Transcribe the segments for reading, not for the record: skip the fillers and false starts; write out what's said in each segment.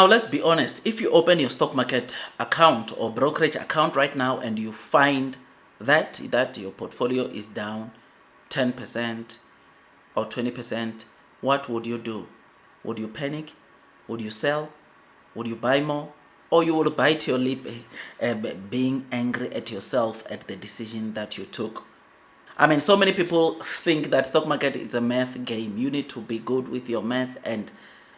Now let's be honest, if you open your stock market account or brokerage account right now and you find that your portfolio is down 10% or 20%, what would you do? Would you panic? Would you sell? Would you buy more? Or you will bite your lip, being angry at yourself at the decision that you took? I mean, so many people think that stock market is a math game. You need to be good with your math, and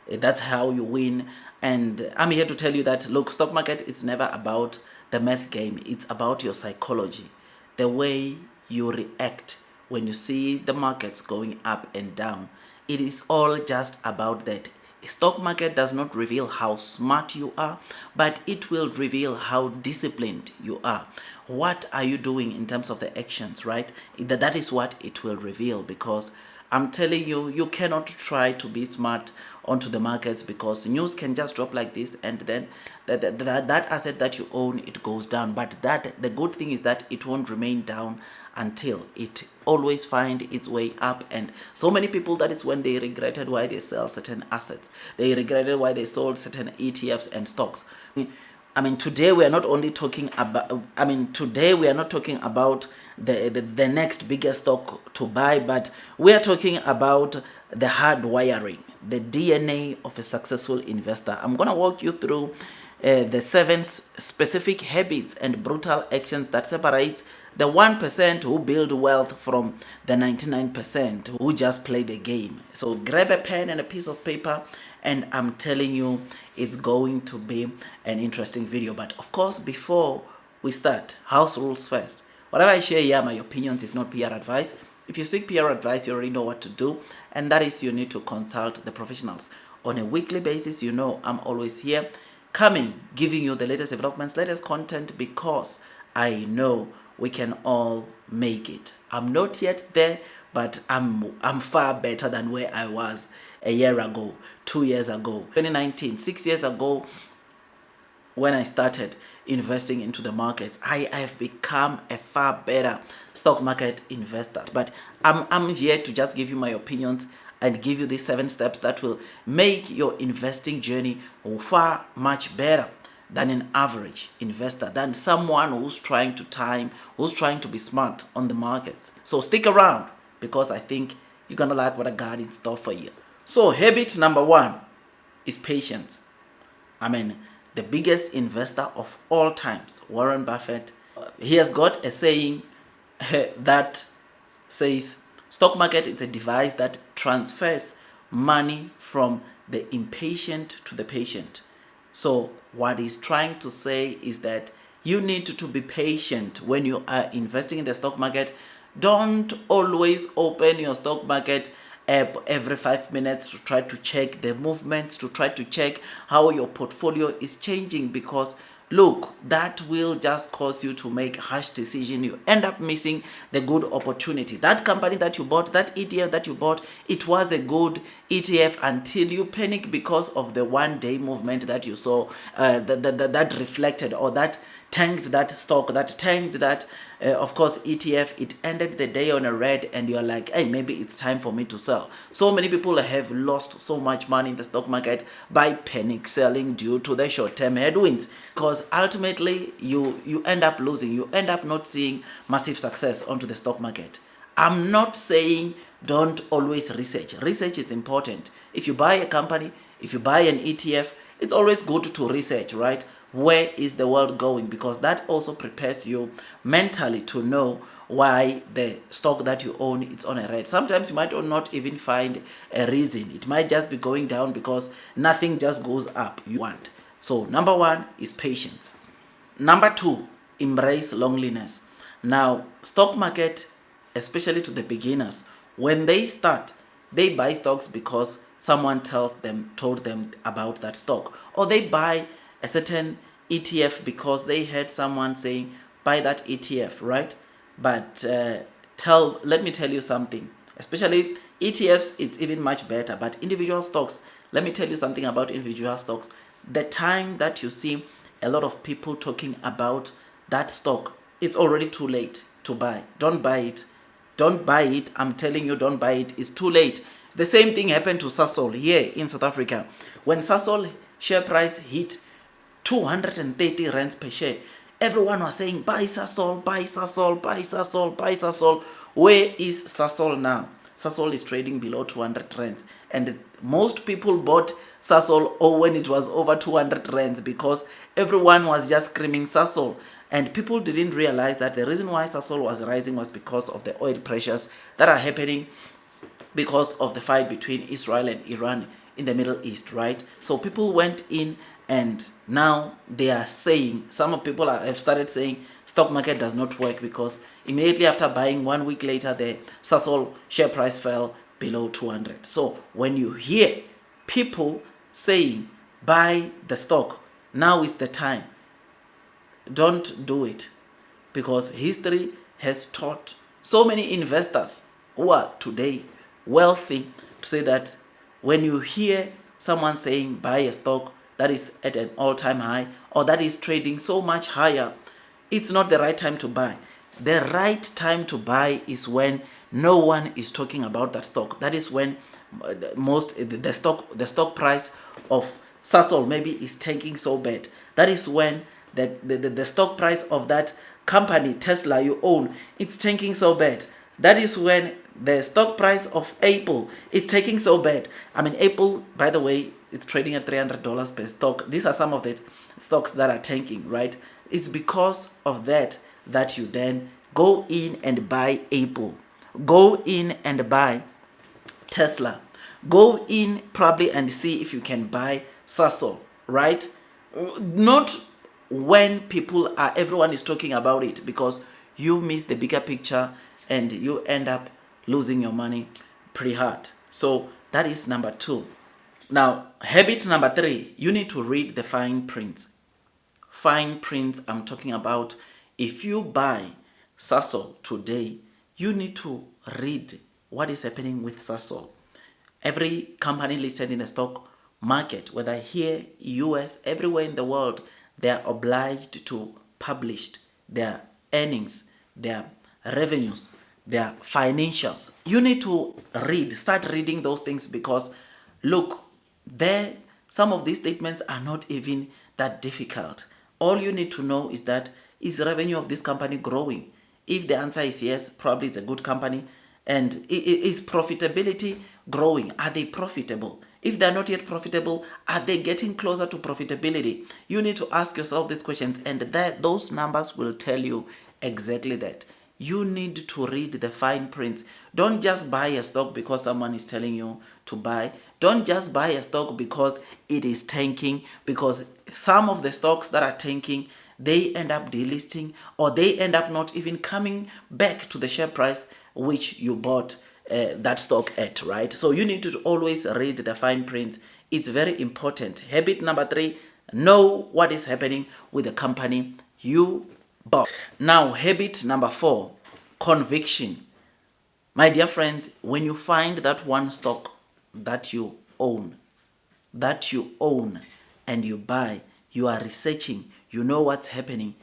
that's how you win. And I'm here to tell you that, look, stock market is never about the math game. It's about your psychology, the way you react when you see the markets going up and down. It is all just about that. Stock market does not reveal how smart you are, but it will reveal how disciplined you are. What are you doing in terms of the actions, right? That is what it will reveal, because I'm telling you, you cannot try to be smart onto the markets, because news can just drop like this, and then that asset that you own, it goes down. But the good thing is that it won't remain down until it always find its way up. And so many people, that is when they regretted why they sell certain assets. They regretted why they sold certain ETFs and stocks. I mean, today we are not only talking about, today we are not talking about the next biggest stock to buy, but we are talking about the hard wiring, the DNA of a successful investor. I'm going to walk you through the 7 specific habits and brutal actions that separates the 1% who build wealth from the 99% who just play the game. So grab a pen and a piece of paper, and I'm telling you, it's going to be an interesting video. But of course, before we start, house rules first. Whatever I share here, my opinions, is not PR advice. If you seek PR advice, you already know what to do, and that is you need to consult the professionals. On a weekly basis, you know I'm always here, giving you the latest developments, latest content, because I know we can all make it. I'm not yet there, but I'm far better than where I was a year ago, 2 years ago, 2019, 6 years ago. When I started investing into the markets, I have become a far better stock market investor. But I'm here to just give you my opinions and give you these 7 steps that will make your investing journey far much better than an average investor, than someone who's trying to be smart on the markets. So stick around, because I think you're gonna like what I got in store for you. So habit number 1 is patience. I mean, the biggest investor of all times, Warren Buffett, he has got a saying that says, stock market is a device that transfers money from the impatient to the patient. So what he's trying to say is that you need to be patient when you are investing in the stock market. Don't always open your stock market app every 5 minutes to try to check the movements, to try to check how your portfolio is changing, because look, that will just cause you to make harsh decision. You end up missing the good opportunity. That company that you bought, that ETF that you bought, it was a good ETF until you panic because of the 1-day movement that you saw, that reflected, or that tanked that stock, that tanked that of course ETF. It ended the day on a red, and you're like, hey, maybe it's time for me to sell. So many people have lost so much money in the stock market by panic selling due to the short-term headwinds, because ultimately you end up losing. You end up not seeing massive success onto the stock market. I'm not saying don't always research. Research is important. If you buy a company, if you buy an ETF, it's always good to research, right? Where is the world going? Because that also prepares you mentally to know why the stock that you own is on a red. Sometimes you might not even find a reason. It might just be going down because nothing just goes up you want. So number 1 is patience. Number 2, embrace loneliness. Now, stock market, especially to the beginners, when they start, they buy stocks because someone told them about that stock, or they buy a certain ETF because they heard someone saying buy that ETF, right? But let me tell you something. Especially ETFs, it's even much better. But individual stocks, let me tell you something about individual stocks. The time that you see a lot of people talking about that stock, it's already too late to buy. Don't buy it. Don't buy it. I'm telling you, don't buy it. It's too late. The same thing happened to Sasol here in South Africa. When Sasol share price hit 230 rands per share, everyone was saying, buy Sasol, buy Sasol, buy Sasol, buy Sasol. Where is Sasol now? Sasol is trading below 200 rands. And most people bought Sasol when it was over 200 rands because everyone was just screaming Sasol. And people didn't realize that the reason why Sasol was rising was because of the oil pressures that are happening because of the fight between Israel and Iran in the Middle East, right? So people went in and now they are saying, some of people have started saying stock market does not work because immediately after buying 1 week later, the Sasol share price fell below 200. So when you hear people saying buy the stock, now is the time, don't do it, because history has taught so many investors who are today wealthy to say that when you hear someone saying buy a stock that is at an all-time high or that is trading so much higher, it's not the right time to buy. The right time to buy is when no one is talking about that stock. That is when the stock price of Sasol maybe is tanking so bad. That is when the stock price of that company Tesla you own, it's tanking so bad. That is when the stock price of Apple is taking so bad. I mean, Apple, by the way, it's trading at $300 per stock. These are some of the stocks that are tanking, right? It's because of that you then go in and buy Apple, go in and buy Tesla, go in probably and see if you can buy Sasol, right? Not when everyone is talking about it, because you miss the bigger picture and you end up losing your money pretty hard. So that is number 2. Now, habit number 3, you need to read the fine print. Fine print, I'm talking about, if you buy Sasol today, you need to read what is happening with Sasol. Every company listed in the stock market, whether here, US, everywhere in the world, they are obliged to publish their earnings, their revenues, their financials. You need to start reading those things, because look, some of these statements are not even that difficult. All you need to know is that, is the revenue of this company growing? If the answer is yes, probably it's a good company. And is profitability growing? Are they profitable? If they're not yet profitable, are they getting closer to profitability? You need to ask yourself these questions, and those numbers will tell you exactly that. You need to read the fine print. Don't just buy a stock because someone is telling you to buy. Don't just buy a stock because it is tanking, because some of the stocks that are tanking, they end up delisting, or they end up not even coming back to the share price which you bought that stock at, right? So you need to always read the fine print. It's very important. Habit number 3, know what is happening with the company you bought. Now, habit number 4, conviction. My dear friends, when you find that one stock that you own, and you buy, you are researching, you know what's happening,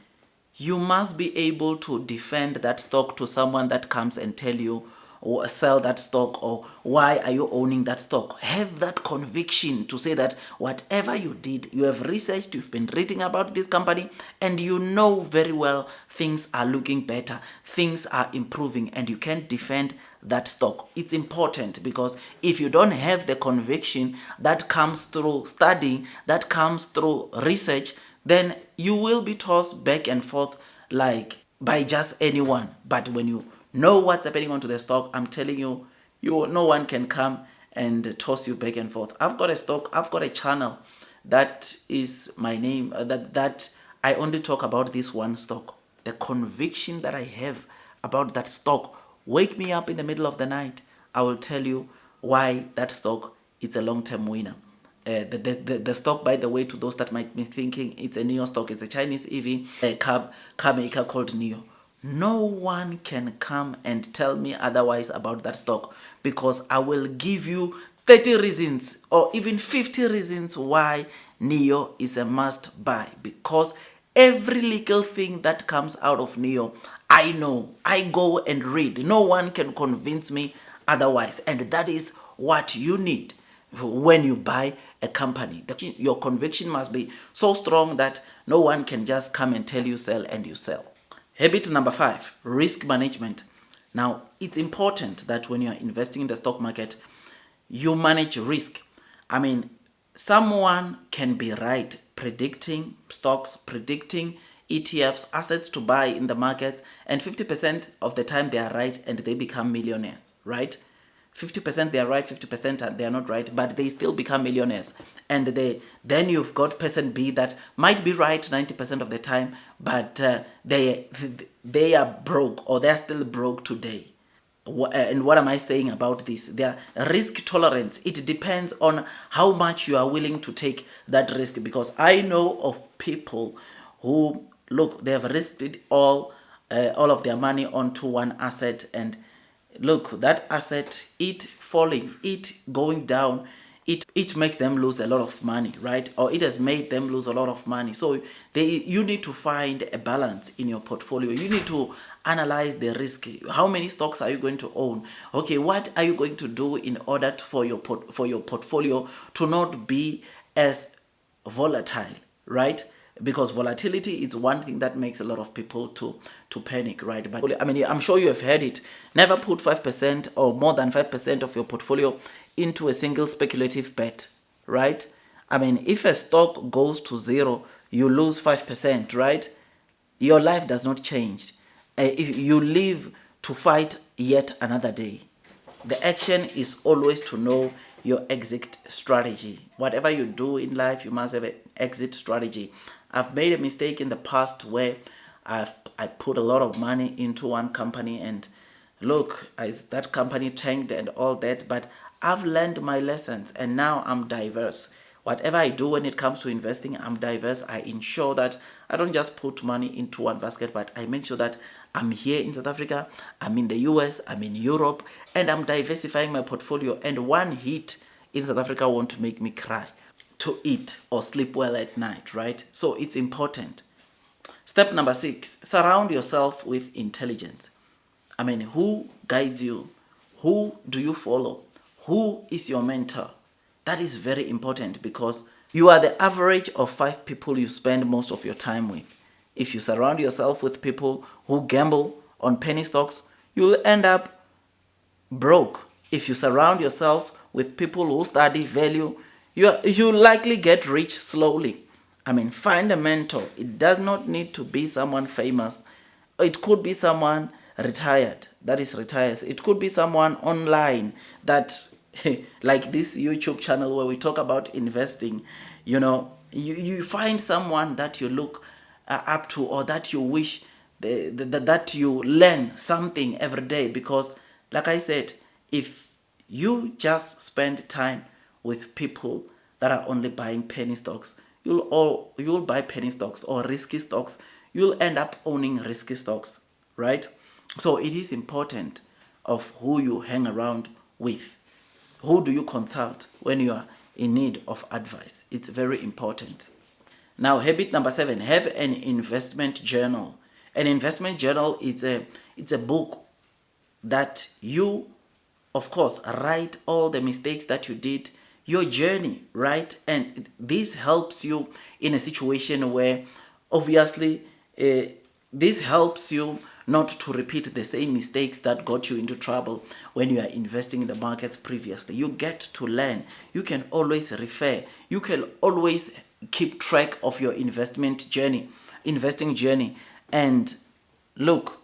you must be able to defend that stock to someone that comes and tell you or sell that stock, or why are you owning that stock. Have that conviction to say that whatever you did, you have researched, you've been reading about this company, and you know very well things are looking better, things are improving, and you can defend that stock. It's important, because if you don't have the conviction that comes through studying, that comes through research, then you will be tossed back and forth like by just anyone. But when you know what's happening onto the stock, I'm telling you, no one can come and toss you back and forth. I've got a stock, I've got a channel that is my name, that I only talk about this one stock. The conviction that I have about that stock, wake me up in the middle of the night, I will tell you why that stock is a long-term winner. The stock, by the way, to those that might be thinking it's a NIO stock, it's a Chinese EV car maker called NIO. No one can come and tell me otherwise about that stock, because I will give you 30 reasons or even 50 reasons why NIO is a must buy, because every legal thing that comes out of NIO, I know, I go and read. No one can convince me otherwise, and that is what you need. when you buy a company. Your conviction must be so strong that no one can just come and tell you sell and you sell. Habit number 5, risk management. Now, it's important that when you're investing in the stock market, you manage risk. I mean, someone can be right predicting stocks, predicting ETFs, assets to buy in the market, and 50% of the time they are right and they become millionaires, right? 50% they are right, 50% they are not right, but they still become millionaires. And then you've got person B that might be right 90% of the time, but they are broke, or they're still broke today. And what am I saying about this? Their risk tolerance, it depends on how much you are willing to take that risk. Because I know of people who, look, they have risked all of their money onto one asset, and look, that asset, it falling, it going down, it makes them lose a lot of money, right? Or it has made them lose a lot of money. So you need to find a balance in your portfolio. You need to analyze the risk. How many stocks are you going to own? Okay, what are you going to do in order for your portfolio to not be as volatile, right? Because volatility is one thing that makes a lot of people to panic, right? But I mean, I'm sure you have heard it. Never put 5% or more than 5% of your portfolio into a single speculative bet, right? I mean, if a stock goes to zero, you lose 5%, right? Your life does not change. If you live to fight yet another day. The action is always to know your exit strategy. Whatever you do in life, you must have an exit strategy. I've made a mistake in the past where I put a lot of money into one company, and look, that company tanked and all that, but I've learned my lessons and now I'm diverse. Whatever I do when it comes to investing, I'm diverse. I ensure that I don't just put money into one basket, but I make sure that I'm here in South Africa, I'm in the US, I'm in Europe, and I'm diversifying my portfolio. And one hit in South Africa won't make me cry to eat or sleep well at night, right? So it's important. Step number 6, surround yourself with intelligence. I mean, who guides you? Who do you follow? Who is your mentor? That is very important, because you are the average of 5 people you spend most of your time with. If you surround yourself with people who gamble on penny stocks, you'll end up broke. If you surround yourself with people who study value, you likely get rich slowly. I mean, find a mentor. It does not need to be someone famous. It could be someone retired, that is retires. It could be someone online that like this YouTube channel where we talk about investing. You find someone that you look up to, or that you wish that you learn something every day. Because like I said, if you just spend time with people that are only buying penny stocks, you'll buy penny stocks or risky stocks. You'll end up owning risky stocks, right? So it is important of who you hang around with. Who do you consult when you are in need of advice? It's very important. Now, habit number 7, have an investment journal. An investment journal is it's a book that you, of course, write all the mistakes that you did, your journey, right? And this helps you in a situation where, obviously, this helps you not to repeat the same mistakes that got you into trouble when you are investing in the markets previously. You get to learn. You can always refer. You can always keep track of your investing journey. And look,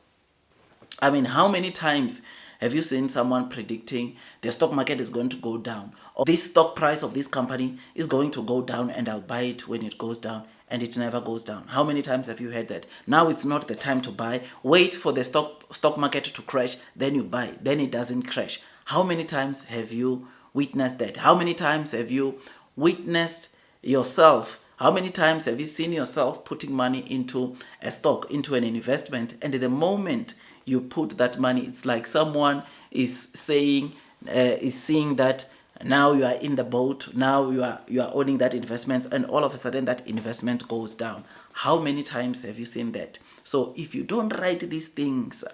I mean, how many times have you seen someone predicting the stock market is going to go down, or this stock price of this company is going to go down and I'll buy it when it goes down, and it never goes down? How many times have you heard that? Now it's not the time to buy. Wait for the stock market to crash, then you buy. Then it doesn't crash. How many times have you witnessed that? How many times have you witnessed yourself? How many times have you seen yourself putting money into a stock, into an investment, and the moment you put that money, it's like someone is saying, is seeing that now you are in the boat, now you are owning that investment, and all of a sudden that investment goes down. How many times have you seen that? So if you don't write these things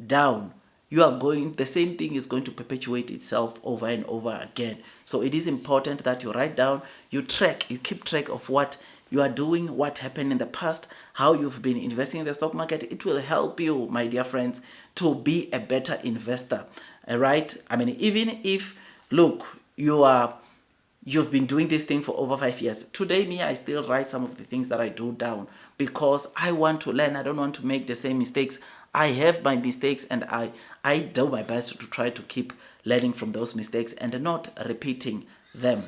down, the same thing is going to perpetuate itself over and over again. So it is important that you write down, you keep track of what you are doing, what happened in the past, how you've been investing in the stock market. It will help you, my dear friends, to be a better investor. All right? I mean, even if, look, you've been doing this thing for over 5 years. Today, me, I still write some of the things that I do down because I want to learn. I don't want to make the same mistakes. I have my mistakes, and I do my best to try to keep learning from those mistakes and not repeating them.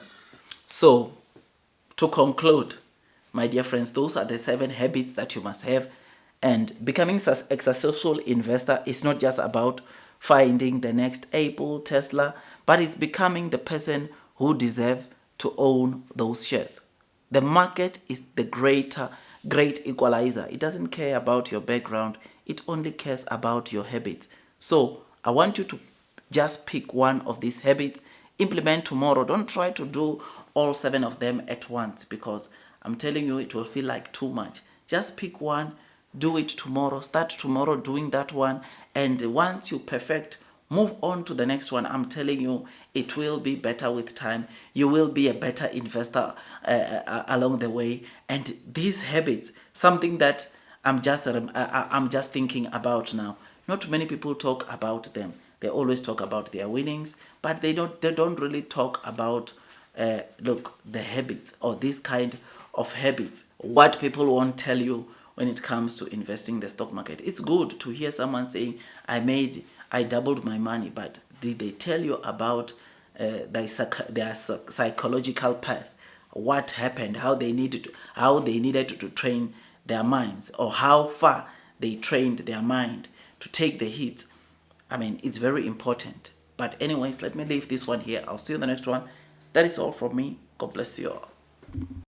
So, to conclude, my dear friends, those are the 7 habits that you must have. And becoming a successful investor is not just about finding the next Apple, Tesla, but it's becoming the person who deserves to own those shares. The market is the great equalizer. It doesn't care about your background. It only cares about your habits. So I want you to just pick one of these habits, implement tomorrow. Don't try to do all 7 of them at once, because I'm telling you, it will feel like too much. Just pick one, do it tomorrow, start tomorrow doing that one, and once you perfect, move on to the next one. I'm telling you, it will be better with time. You will be a better investor along the way. And these habits, something that I'm just thinking about now. Not many people talk about them. They always talk about their winnings, but they don't really talk about look, the habits, or this kind of habits. What people won't tell you when it comes to investing in the stock market. It's good to hear someone saying, I doubled my money, but did they tell you about their psychological path? What happened? How they needed to train their minds, or how far they trained their mind to take the hits. I mean, it's very important. But anyways, let me leave this one here. I'll see you in the next one. That is all from me. God bless you all.